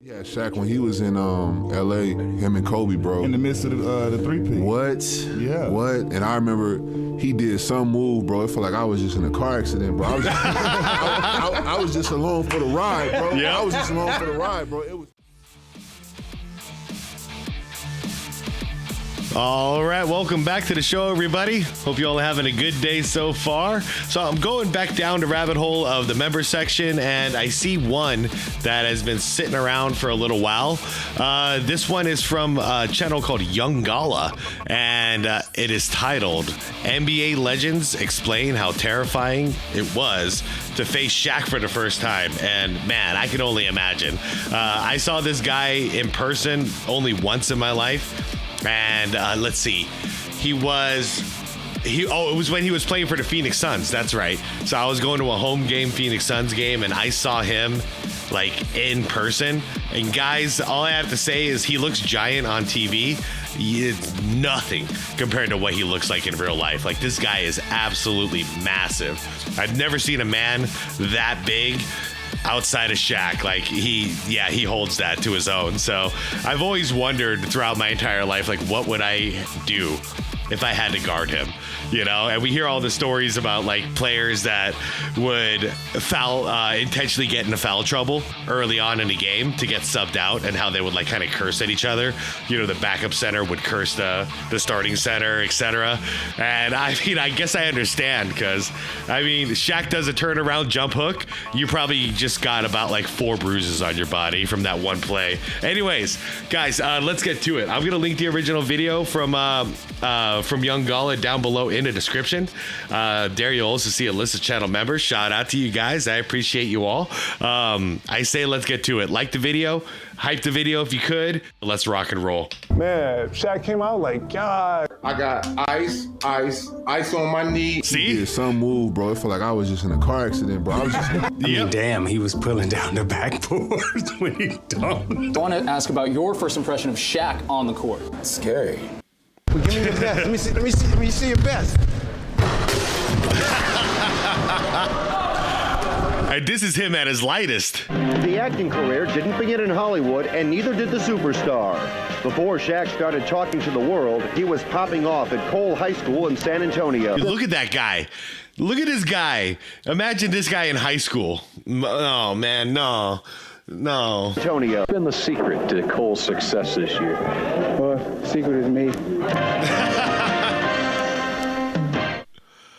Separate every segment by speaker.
Speaker 1: Yeah, Shaq, when he was in LA, him and Kobe, bro.
Speaker 2: In the midst of the three-peat.
Speaker 1: What?
Speaker 2: Yeah.
Speaker 1: What? And I remember he did some move, bro. It felt like I was just in a car accident, bro. I was just along for the ride, bro.
Speaker 3: Yeah.
Speaker 1: I was just along for the ride, bro. It was.
Speaker 3: All right, welcome back to the show, everybody. Hope you all are having a good day so far. So I'm going back down the rabbit hole of the member section, and I see one that has been sitting around for a little while. This one is from a channel called Young Gala, and it is titled NBA Legends Explain How Terrifying It Was to Face Shaq for the First Time. And man, I can only imagine. I saw this guy in person only once in my life. And let's see, it was when he was playing for the Phoenix Suns. That's right. So I was going to a home game, Phoenix Suns game, and I saw him like in person. And guys, all I have to say is he looks giant on TV. It's nothing compared to what he looks like in real life. Like, this guy is absolutely massive. I've never seen a man that big outside of Shaq. Like, he holds that to his own. So I've always wondered throughout my entire life, like, what would I do if I had to guard him? You know, and we hear all the stories about like players that would intentionally get into foul trouble early on in the game to get subbed out, and how they would like kind of curse at each other. You know, the backup center would curse the starting center, etc. And I mean, I guess I understand, because I mean, Shaq does a turnaround jump hook. You probably just got about like 4 bruises on your body from that one play. Anyways, guys, let's get to it. I'm gonna link the original video from Young Gala down below in the description. There you'll also see a list of channel members. Shout out to you guys. I appreciate you all. I say let's get to it. Like the video, hype the video if you could. Let's rock and roll.
Speaker 4: Man, Shaq came out like, God.
Speaker 1: I got ice on my knee.
Speaker 3: See?
Speaker 1: He did some move, bro. It felt like I was just in a car accident, bro. I was just.
Speaker 5: I mean, damn, he was pulling down the backboard when he dunked.
Speaker 6: I want to ask about your first impression of Shaq on the court.
Speaker 5: It's scary.
Speaker 4: Well, give me your best. Let me see your best.
Speaker 3: And this is him at his lightest.
Speaker 7: The acting career didn't begin in Hollywood, and neither did the superstar. Before Shaq started talking to the world, he was popping off at Cole High School in San Antonio.
Speaker 3: Look at that guy. Look at this guy. Imagine this guy in high school. Oh, man, no.
Speaker 7: Antonio.
Speaker 8: Been the secret to Cole's success this year?
Speaker 4: Well, secret is me.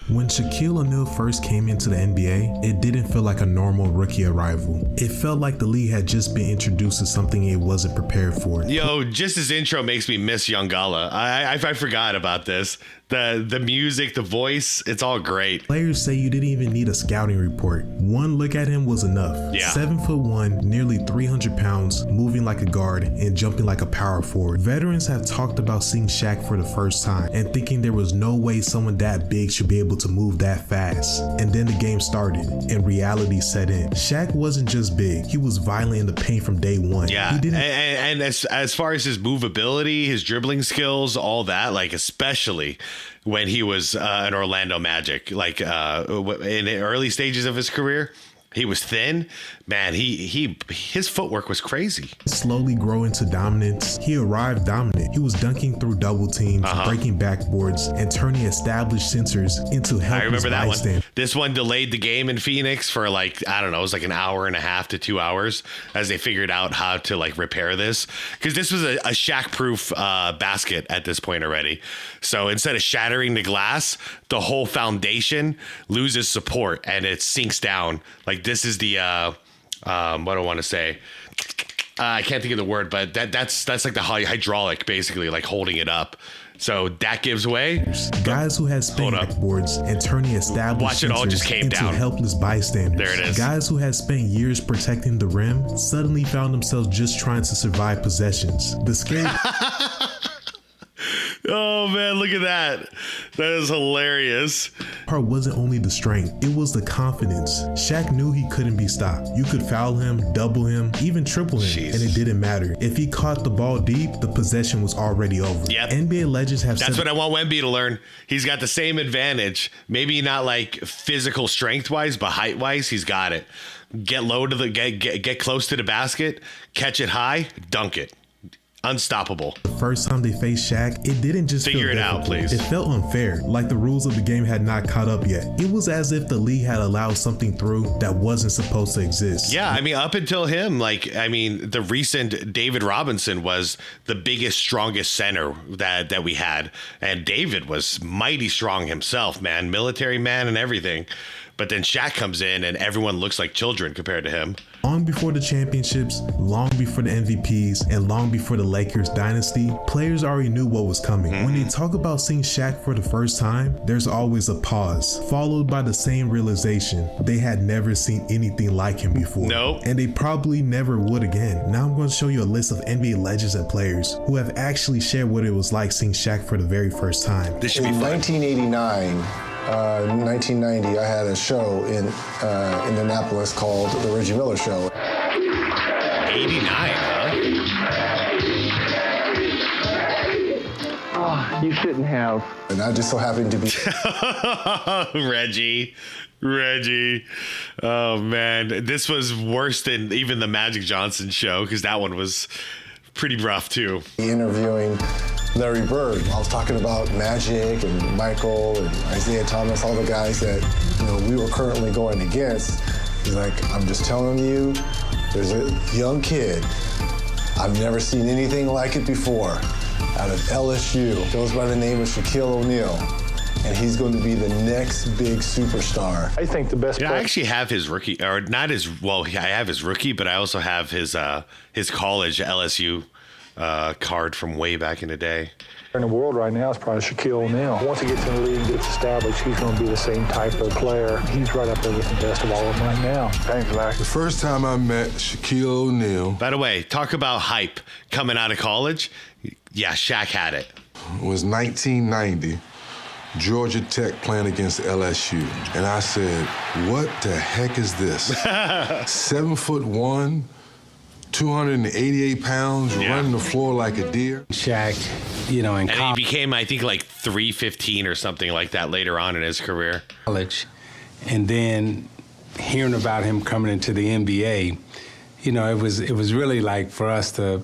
Speaker 9: When Shaquille O'Neal first came into the NBA, it didn't feel like a normal rookie arrival. It felt like the league had just been introduced to something it wasn't prepared for.
Speaker 3: Yo, just his intro makes me miss Young Gala. I forgot about this. The music, the voice, it's all great.
Speaker 9: Players say you didn't even need a scouting report. One look at him was enough.
Speaker 3: Yeah.
Speaker 9: 7'1", nearly 300 pounds, moving like a guard and jumping like a power forward. Veterans have talked about seeing Shaq for the first time and thinking there was no way someone that big should be able to move that fast. And then the game started and reality set in. Shaq wasn't just big, he was violent in the paint from day one.
Speaker 3: Yeah,
Speaker 9: he didn't.
Speaker 3: And as far as his movability, his dribbling skills, all that, like especially when he was an Orlando Magic, like in the early stages of his career, he was thin. Man, his footwork was crazy.
Speaker 9: Slowly grow into dominance. He arrived dominant. He was dunking through double teams, breaking backboards, and turning established centers into helpless
Speaker 3: I remember that
Speaker 9: bystanders.
Speaker 3: one. This one delayed the game in Phoenix for like, I don't know, it was like an hour and a half to 2 hours as they figured out how to like repair this. Because this was a Shaq-proof basket at this point already. So instead of shattering the glass, the whole foundation loses support and it sinks down. Like, this is the what do I want to say? I can't think of the word, but that's like the hydraulic, basically, like holding it up. So that gives way.
Speaker 9: Guys who had spent backboards and turning established
Speaker 3: Watch it all just came
Speaker 9: into
Speaker 3: down.
Speaker 9: helpless bystanders.
Speaker 3: There it is.
Speaker 9: Guys who had spent years protecting the rim suddenly found themselves just trying to survive possessions. The scary
Speaker 3: Oh man, look at that. That is hilarious.
Speaker 9: part wasn't only the strength, it was the confidence. Shaq knew he couldn't be stopped. You could foul him, double him, even triple him, and it didn't matter. If he caught the ball deep, the possession was already over.
Speaker 3: Yep.
Speaker 9: NBA legends have
Speaker 3: That's what I want Wemby to learn. He's got the same advantage. Maybe not like physical strength wise, but height wise, he's got it. get low to the get close to the basket, catch it high, dunk it. Unstoppable.
Speaker 9: The first time they faced Shaq, it didn't just
Speaker 3: figure it out, please.
Speaker 9: It felt unfair, like the rules of the game had not caught up yet. It was as if the league had allowed something through that wasn't supposed to exist.
Speaker 3: Yeah, I mean, up until him, the recent David Robinson was the biggest, strongest center that we had, and David was mighty strong himself, man, military man and everything. But then Shaq comes in and everyone looks like children compared to him.
Speaker 9: Long before the championships, long before the MVPs, and long before the Lakers dynasty, players already knew what was coming. When they talk about seeing Shaq for the first time, there's always a pause, followed by the same realization. They had never seen anything like him before.
Speaker 3: Nope.
Speaker 9: And they probably never would again. Now I'm going to show you a list of NBA legends and players who have actually shared what it was like seeing Shaq for the very first time.
Speaker 3: This should be
Speaker 2: in
Speaker 3: fun.
Speaker 2: 1989, 1990, I had a show in Indianapolis called The Reggie Miller Show.
Speaker 3: 89, huh?
Speaker 8: Oh, you shouldn't have.
Speaker 2: And I just so happened to be...
Speaker 3: Reggie. Oh, man. This was worse than even the Magic Johnson show, because that one was pretty rough, too.
Speaker 2: interviewing Larry Bird. I was talking about Magic and Michael and Isaiah Thomas, all the guys that we were currently going against. He's like, I'm just telling you, there's a young kid. I've never seen anything like it before. Out of LSU, goes by the name of Shaquille O'Neal, and he's going to be the next big superstar.
Speaker 8: I think the best
Speaker 3: I actually have his rookie, or not his. Well, I have his rookie, but I also have his college LSU card from way back in the day.
Speaker 10: In the world right now is probably Shaquille O'Neal. Once he gets in the league and gets established, he's going to be the same type of player. He's right up there with the best of all of them right now. Thanks, Larry.
Speaker 1: The first time I met Shaquille O'Neal.
Speaker 3: By the way, talk about hype coming out of college. Yeah, Shaq had it.
Speaker 1: It was 1990. Georgia Tech playing against LSU. And I said, what the heck is this? 7'1", 288 pounds, running the floor like a deer.
Speaker 5: Shaq, in
Speaker 3: and he became, I think, like 315 or something like that later on in his career.
Speaker 5: college, and then hearing about him coming into the NBA, it was really like for us the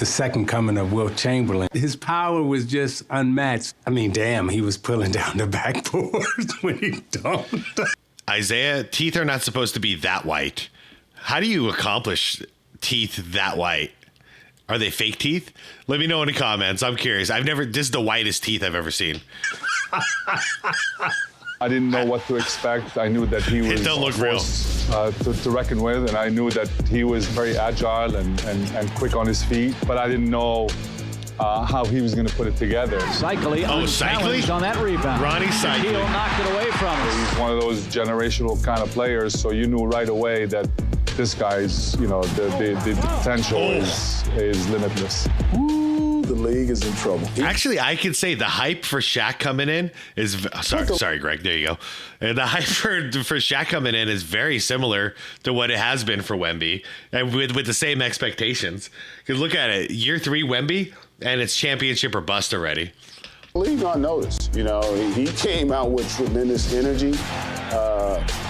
Speaker 5: second coming of Wilt Chamberlain. His power was just unmatched. I mean, damn, he was pulling down the backboard when he dunked.
Speaker 3: Isaiah, teeth are not supposed to be that white. How do you accomplish teeth that white? Are they fake teeth? Let me know in the comments. I'm curious. This is the whitest teeth I've ever seen.
Speaker 10: I didn't know what to expect. I knew that he was
Speaker 3: It don't look real.
Speaker 10: To reckon with, and I knew that he was very agile and quick on his feet, but I didn't know how he was going to put it together.
Speaker 6: Cycly
Speaker 3: Cycly?
Speaker 6: on that rebound.
Speaker 3: Ronnie Cycly.
Speaker 6: Shaquille knocked it away from him.
Speaker 10: He's one of those generational kind of players, so you knew right away that this guy's, the potential is limitless. The league is in trouble.
Speaker 3: Actually, I could say the hype for Shaq coming in is sorry, Greg. There you go. And the hype for Shaq coming in is very similar to what it has been for Wemby, and with the same expectations. Because look at it, year 3 Wemby, and it's championship or bust already.
Speaker 11: Leave on notice. He came out with tremendous energy,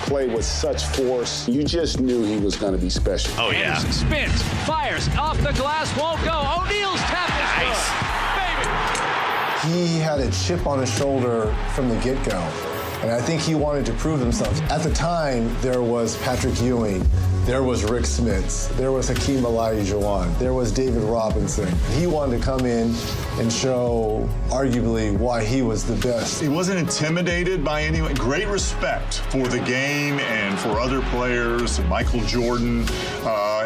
Speaker 11: played with such force. You just knew he was going to be special.
Speaker 3: Oh, yeah.
Speaker 6: Spins, fires, off the glass, won't go. O'Neal's tapped his foot. Baby.
Speaker 2: He had a chip on his shoulder from the get-go, and I think he wanted to prove himself. At the time, there was Patrick Ewing, there was Rick Smits, there was Hakeem Olajuwon, there was David Robinson. He wanted to come in and show, arguably, why he was the best.
Speaker 12: He wasn't intimidated by anyone. Great respect for the game and for other players. Michael Jordan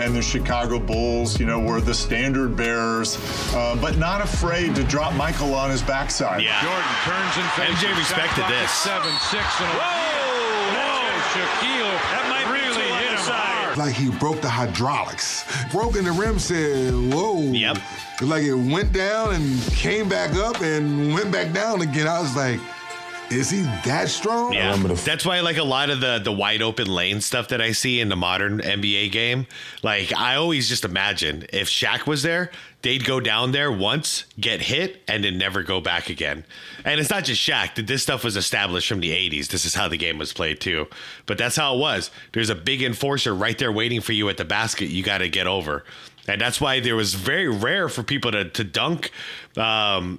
Speaker 12: and the Chicago Bulls, were the standard bearers, but not afraid to drop Michael on his backside.
Speaker 3: Yeah.
Speaker 13: Jordan turns and faces.
Speaker 3: MJ respected this.
Speaker 13: 7-6 and Shaquille, that might really hit him hard.
Speaker 1: Like he broke the hydraulics. Broke in the rim, said, whoa.
Speaker 3: Yep.
Speaker 1: Like it went down and came back up and went back down again. I was like, Is he that strong?
Speaker 3: Yeah, that's why like a lot of the wide open lane stuff that I see in the modern NBA game, like I always just imagine if Shaq was there, they'd go down there once, get hit, and then never go back again. And it's not just Shaq. This stuff was established from the 80s. This is how the game was played too. But that's how it was. There's a big enforcer right there waiting for you at the basket. You got to get over. And that's why there was very rare for people to dunk, to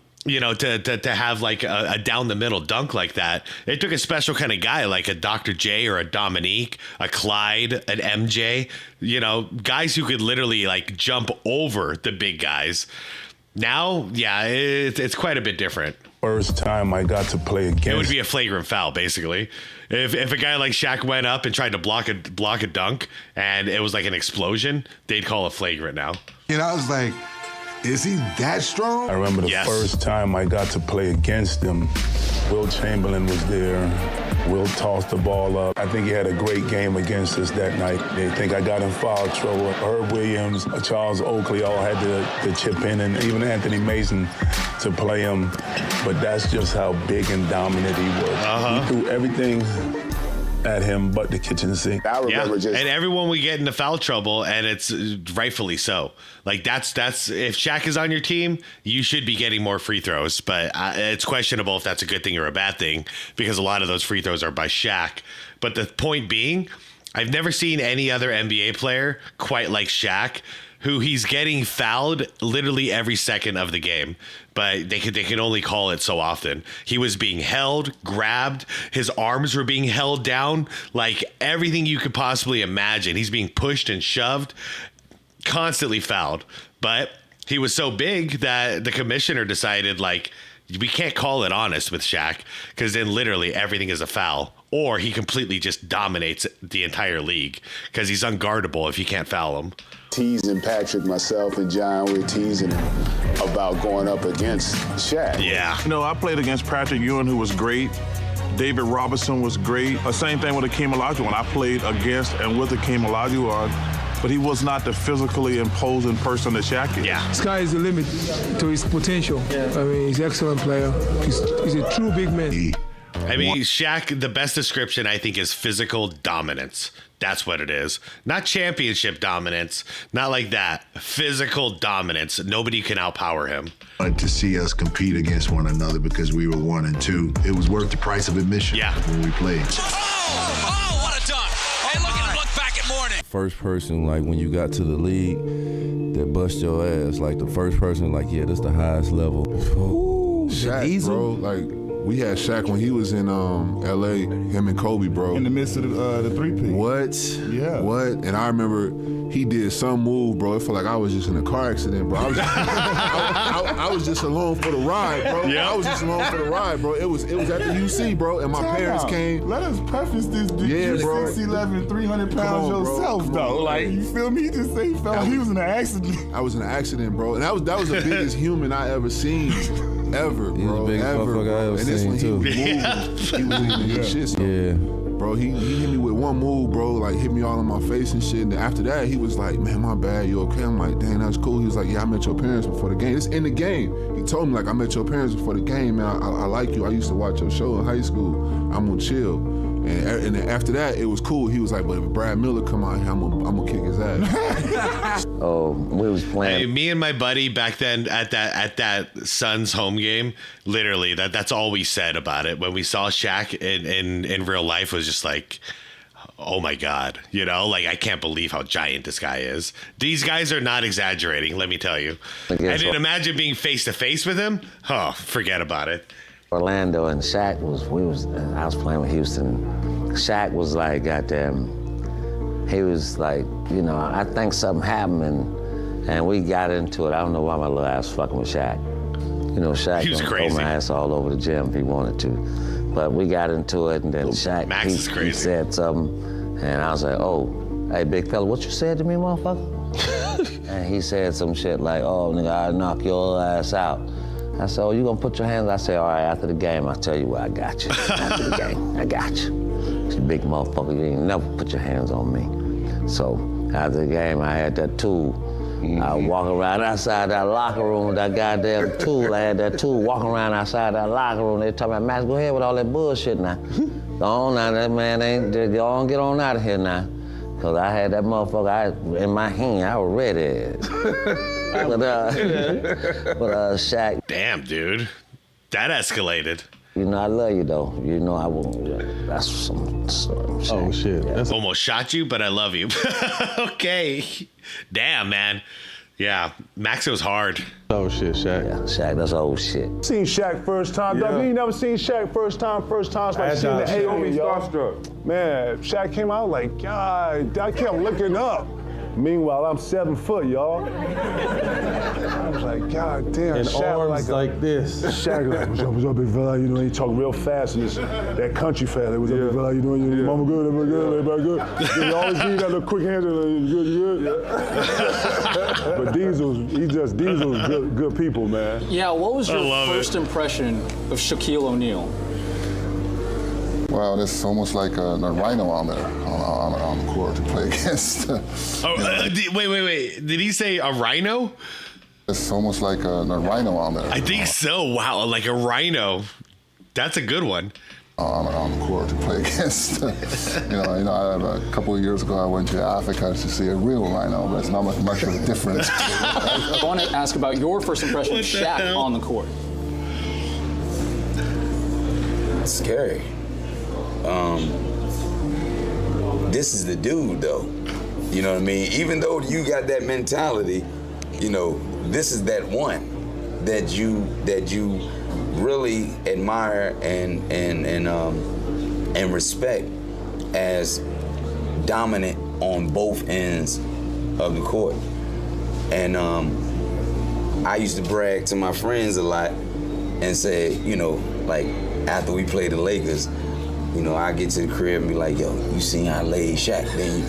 Speaker 3: have like a down the middle dunk like that. It took a special kind of guy like a Dr. J or a Dominique, a Clyde, an MJ, guys who could literally like jump over the big guys. Now, yeah, it's quite a bit different.
Speaker 14: First time I got to play against.
Speaker 3: It would be a flagrant foul, basically. If a guy like Shaq went up and tried to block a dunk and it was like an explosion, they'd call it flagrant now.
Speaker 1: And I was like, is he that strong?
Speaker 14: I remember the first time I got to play against him. Will Chamberlain was there. Will tossed the ball up. I think he had a great game against us that night. They think I got in foul trouble. Herb Williams, Charles Oakley all had to chip in, and even Anthony Mason to play him. But that's just how big and dominant he was. He threw everything at him but the kitchen sink.
Speaker 3: I remember and everyone would get into foul trouble, and it's rightfully so. Like that's if Shaq is on your team, you should be getting more free throws, but it's questionable if that's a good thing or a bad thing because a lot of those free throws are by Shaq. But the point being, I've never seen any other NBA player quite like Shaq, who he's getting fouled literally every second of the game, but they can only call it so often. He was being held, grabbed, his arms were being held down, like everything you could possibly imagine. He's being pushed and shoved, constantly fouled. But he was so big that the commissioner decided, like, we can't call it honest with Shaq, because then literally everything is a foul. Or he completely just dominates the entire league because he's unguardable if you can't foul him.
Speaker 11: Teasing Patrick, myself, and John, we're teasing him about going up against Shaq.
Speaker 3: Yeah.
Speaker 15: I played against Patrick Ewing, who was great. David Robinson was great. Same thing with Akeem Olajuwon. I played against and with Akeem Olajuwon, but he was not the physically imposing person that Shaq is.
Speaker 3: Yeah.
Speaker 16: Sky is the limit to his potential. I mean, he's an excellent player. He's a true big man.
Speaker 3: I mean, Shaq, the best description, I think, is physical dominance. That's what it is. Not championship dominance. Not like that. Physical dominance. Nobody can outpower him.
Speaker 17: To see us compete against one another because we were 1 and 2, it was worth the price of admission when we played.
Speaker 18: Oh, what a dunk. Hey, look at him look back at Morning.
Speaker 19: First person, like, when you got to the league, that bust your ass. Like, the first person, like, yeah, this the highest level.
Speaker 1: Ooh, Shaq, bro, like... We had Shaq when he was in L.A., him and Kobe, bro.
Speaker 15: In the midst of the three-peat.
Speaker 1: What? Yeah. What? And I remember he did some move, bro. It felt like I was just in a car accident, bro. I was just along for the ride, bro. Yeah. I was just along for the ride, bro. It was at the UC, bro, and my parents came.
Speaker 15: Let us preface this.
Speaker 1: Yeah, bro.
Speaker 15: 6'11", 300 pounds yourself, though. Like, you feel me? He just say he was in an accident.
Speaker 1: I was in an accident, bro. And that was the biggest human I ever seen. Ever, bro.
Speaker 19: He's the biggest motherfucker I ever seen, too.
Speaker 1: He was moving his shit. So. Yeah. Bro, he hit me with one move, bro, like hit me all in my face and shit. And after that, he was like, man, my bad, you okay? I'm like, dang, that's cool. He was like, yeah, I met your parents before the game. It's in the game. He told me, like, I met your parents before the game, man. I like you. I used to watch your show in high school. I'm gonna chill. And then after that, it was cool. He was like, but if Brad Miller come out here, I'm gonna kick his ass.
Speaker 3: We was playing. Hey, me and my buddy back then at that Suns home game, literally, that's all we said about it. When we saw Shaq in real life, was just like, oh my God, like, I can't believe how giant this guy is. These guys are not exaggerating, let me tell you. And then imagine being face to face with him. Oh, forget about it.
Speaker 20: Orlando and Shaq I was playing with Houston. Shaq was like, goddamn, he was like, I think something happened and we got into it. I don't know why my little ass fucking with Shaq. Shaq
Speaker 3: he was crazy.
Speaker 20: Throw my ass all over the gym if he wanted to. But we got into it and then Shaq, he said something and I was like, oh, hey, big fella, what you said to me, motherfucker? And he said some shit like, oh, nigga, I'll knock your ass out. I said, oh, you gonna put your hands? I said, all right, after the game, I'll tell you where I got you. After the game, I got you. You big motherfucker, you ain't never put your hands on me. So after the game, I had that tool, I walk around outside that locker room with that goddamn tool. I had that tool walking around outside that locker room. They talking about, Max, go ahead with all that bullshit now. Go on now, that man ain't, go on, get on out of here now. Cause I had that motherfucker in my hand, I was ready. but Shaq.
Speaker 3: Damn, dude. That escalated.
Speaker 20: You know I love you though. You know I won't. That's some shit.
Speaker 3: Oh shit. Yeah. That's almost shot you, but I love you. Okay. Damn, man. Yeah, Max was hard.
Speaker 21: Oh shit, Shaq.
Speaker 20: Yeah, Shaq, that's old shit.
Speaker 21: Seen Shaq first time, dog. You ain't never seen Shaq first time. It's like seeing the AOB starstruck. Man, Shaq came out like, God, I kept looking up. Meanwhile, I'm 7 foot, y'all. I was like, God damn, and
Speaker 19: Shaq
Speaker 21: arms like this.
Speaker 19: Shaq like, what's up, big fella? You know, he talk real fast and that country fella. What's up, big fella? You know, your mama good, everybody good. He always give you that little quick hand, you good. But Diesel's good people, man.
Speaker 22: Yeah, what was your first impression of Shaquille O'Neal?
Speaker 23: Well, it's almost like a rhino on there on the court to play against.
Speaker 3: Wait. Did he say a rhino?
Speaker 23: It's almost like a rhino on there.
Speaker 3: I think so. Wow, like a rhino. That's a good one.
Speaker 23: On the court to play against. A couple of years ago, I went to Africa to see a real rhino, but it's not much of a difference.
Speaker 22: I want to ask about your first impression of Shaq on the court.
Speaker 24: It's scary. This is the dude, though. You know what I mean? Even though you got that mentality, you know, this is that one that you really admire and respect as dominant on both ends of the court. And I used to brag to my friends a lot and say, you know, like after we played the Lakers, you know, I get to the crib and be like, yo, you seen how I laid Shaq, then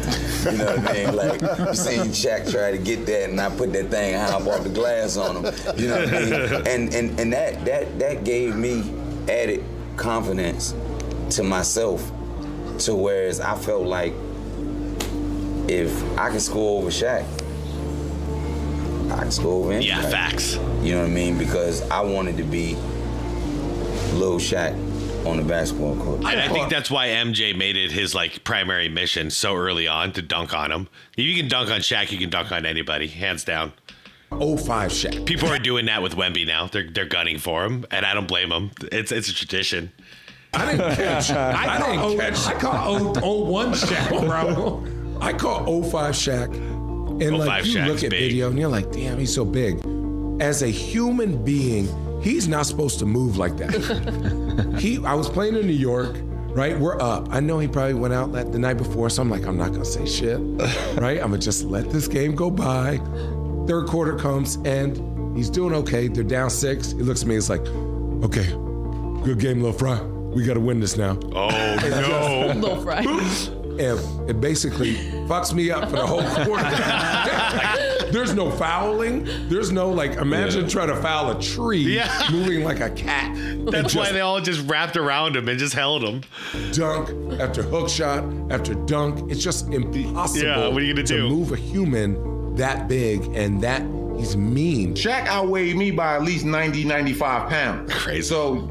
Speaker 24: you know what I mean? Like, you seen Shaq try to get that and I put that thing high off the glass on him. You know what I mean? And that gave me added confidence to myself to whereas I felt like if I can score over Shaq, I can score over anybody.
Speaker 3: Yeah, facts.
Speaker 24: You know what I mean? Because I wanted to be Lil Shaq on the basketball court.
Speaker 3: And I think that's why MJ made it his like primary mission so early on to dunk on him. If you can dunk on Shaq, you can dunk on anybody, hands down.
Speaker 25: 05 Shaq.
Speaker 3: People are doing that with Wemby now. They're gunning for him, and I don't blame them. It's a tradition.
Speaker 25: I didn't catch. I call 01 Shaq, bro. I call 05 Shaq, and like you look at video and you're like, damn, he's so big. As a human being, he's not supposed to move like that. I was playing in New York, right? We're up. I know he probably went out the night before, so I'm like, I'm not gonna say shit, right? I'm gonna just let this game go by. Third quarter comes and he's doing okay. They're down 6. He looks at me, he's like, okay, good game, Lil Fry. We gotta win this now.
Speaker 3: Oh no.
Speaker 26: Lil Fry.
Speaker 25: And it basically fucks me up for the whole quarter. There's no fouling. There's no imagine trying to foul a tree moving like a cat.
Speaker 3: That's why they all just wrapped around him and just held him.
Speaker 25: Dunk after hook shot after dunk. It's just impossible
Speaker 3: what are you gonna do?
Speaker 25: Move a human that big and that he's mean.
Speaker 27: Shaq outweighed me by at least 90, 95 pounds.
Speaker 3: Crazy.
Speaker 27: So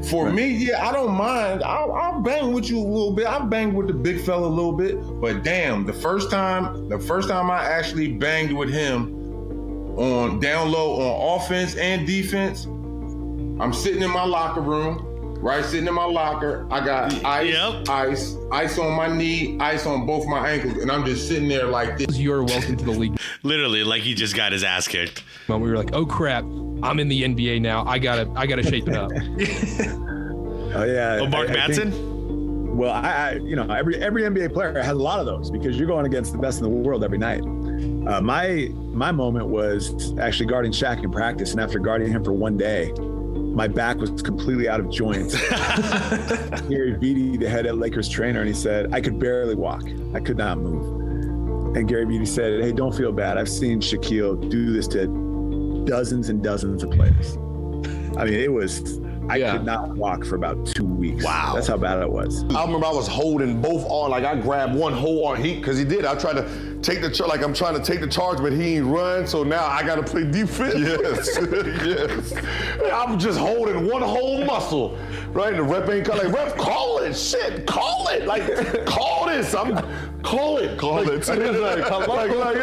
Speaker 27: for me, I don't mind. I'll bang with you a little bit. I'll bang with the big fella a little bit. But damn, the first time I actually banged with him on down low on offense and defense, I'm sitting in my locker room, right? Sitting in my locker. I got ice on my knee, ice on both my ankles, and I'm just sitting there like this.
Speaker 28: You're welcome to the league.
Speaker 3: Literally, like he just got his ass kicked.
Speaker 28: Well, we were like, oh crap, I'm in the NBA now. I gotta shape it up.
Speaker 29: Oh yeah.
Speaker 3: Oh, Mark Madsen?
Speaker 29: Well, every NBA player has a lot of those because you're going against the best in the world every night. My moment was actually guarding Shaq in practice, and after guarding him for one day, my back was completely out of joint. Gary Vitti, the head Lakers trainer, and he said, I could barely walk. I could not move. And Gary Vitti said, hey, don't feel bad. I've seen Shaquille do this to dozens and dozens of players. I mean, I could not walk for about 2 weeks.
Speaker 3: Wow.
Speaker 29: That's how bad it was.
Speaker 30: I remember I was holding both arms, like I grabbed one whole arm, because he did. I tried to
Speaker 2: take the like I'm trying to take the charge, but he ain't run, so now I gotta play defense.
Speaker 27: Yes, yes.
Speaker 2: I'm just holding one whole muscle, right? And the rep ain't like, rep, call it, shit, call it, like, call this. Call it.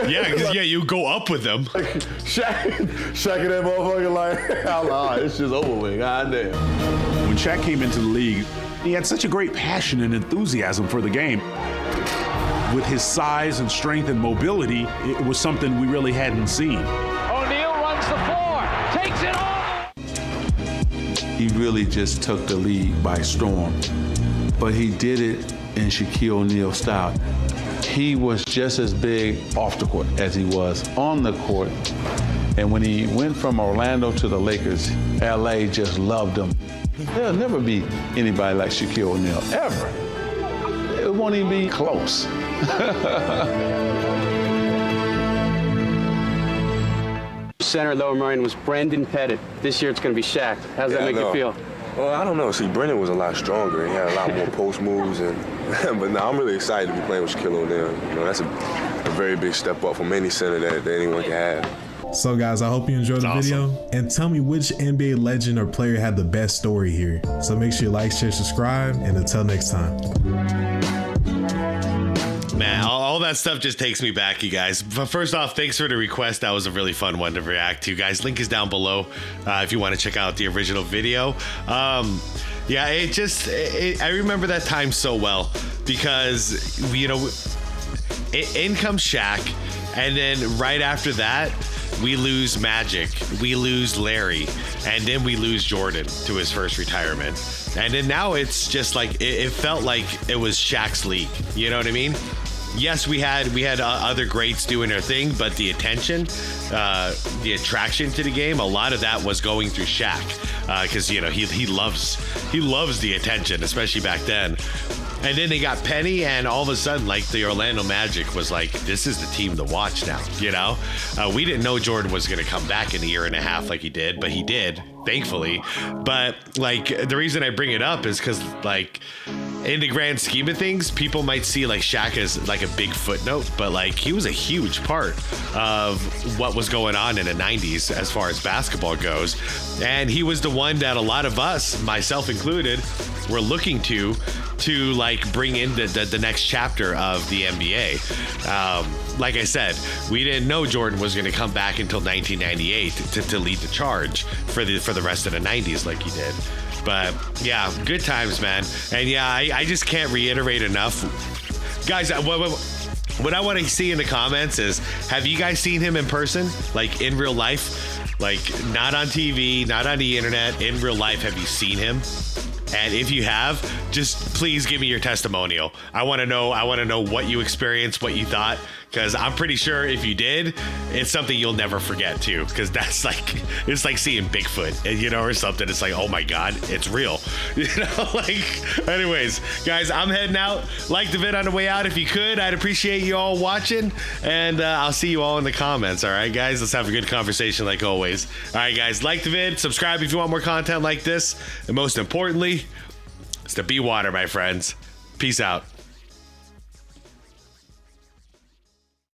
Speaker 3: Yeah, you go up with them.
Speaker 2: Like, Shaq and that motherfucker like, it's just over with, goddamn.
Speaker 4: When Shaq came into the league, he had such a great passion and enthusiasm for the game. With his size and strength and mobility, it was something we really hadn't seen.
Speaker 13: O'Neal runs the floor, takes it all.
Speaker 5: He really just took the league by storm, but he did it in Shaquille O'Neal style. He was just as big off the court as he was on the court. And when he went from Orlando to the Lakers, LA just loved him. There'll never be anybody like Shaquille O'Neal, ever. It won't even be close.
Speaker 6: Center at Lower Merion was Brandon Pettit. This year it's going to be Shaq. How does that make you feel?
Speaker 7: Well, I don't know. See, Brendan was a lot stronger. He had a lot more post moves, but no, I'm really excited to be playing with Shaquille O'Neal. You know, that's a very big step up from any center that anyone can have.
Speaker 8: So guys, I hope you enjoyed the video, and tell me which NBA legend or player had the best story here. So make sure you like, share, subscribe, and until next time.
Speaker 3: Man, all that stuff just takes me back, you guys. But first off, thanks for the request. That was a really fun one to react to, guys. Link is down below if you want to check out the original video. Yeah, I remember that time so well because, you know, in comes Shaq, and then right after that, we lose Magic, we lose Larry, and then we lose Jordan to his first retirement. And then now it's just like, it felt like it was Shaq's league. You know what I mean? Yes, we had other greats doing their thing, but the attention, the attraction to the game, a lot of that was going through Shaq, because you know he loves the attention, especially back then. And then they got Penny, and all of a sudden, like, the Orlando Magic was like, this is the team to watch now, you know? We didn't know Jordan was going to come back in a year and a half like he did, but he did, thankfully. But, like, the reason I bring it up is because, like, in the grand scheme of things, people might see, like, Shaq as, like, a big footnote, but, like, he was a huge part of what was going on in the 90s as far as basketball goes. And he was the one that a lot of us, myself included, were looking to like bring in the next chapter of the NBA. Like I said, we didn't know Jordan was going to come back until 1998 to lead the charge for the rest of the 90s like he did. But yeah, good times, man. And yeah, I just can't reiterate enough, guys. What I want to see in the comments is, have you guys seen him in person, like in real life? Like, not on TV, not on the internet, in real life, have you seen him? And if you have, just please give me your testimonial. I want to know what you experienced, what you thought, because I'm pretty sure if you did, it's something you'll never forget too, because that's like, it's like seeing Bigfoot, you know, or something. It's like, oh my God, it's real. You know, like, anyways, guys, I'm heading out. Like the vid on the way out if you could. I'd appreciate you all watching, and I'll see you all in the comments. All right, guys, let's have a good conversation like always. All right, guys, like the vid, subscribe if you want more content like this, and most importantly, it's the be water, my friends. Peace out.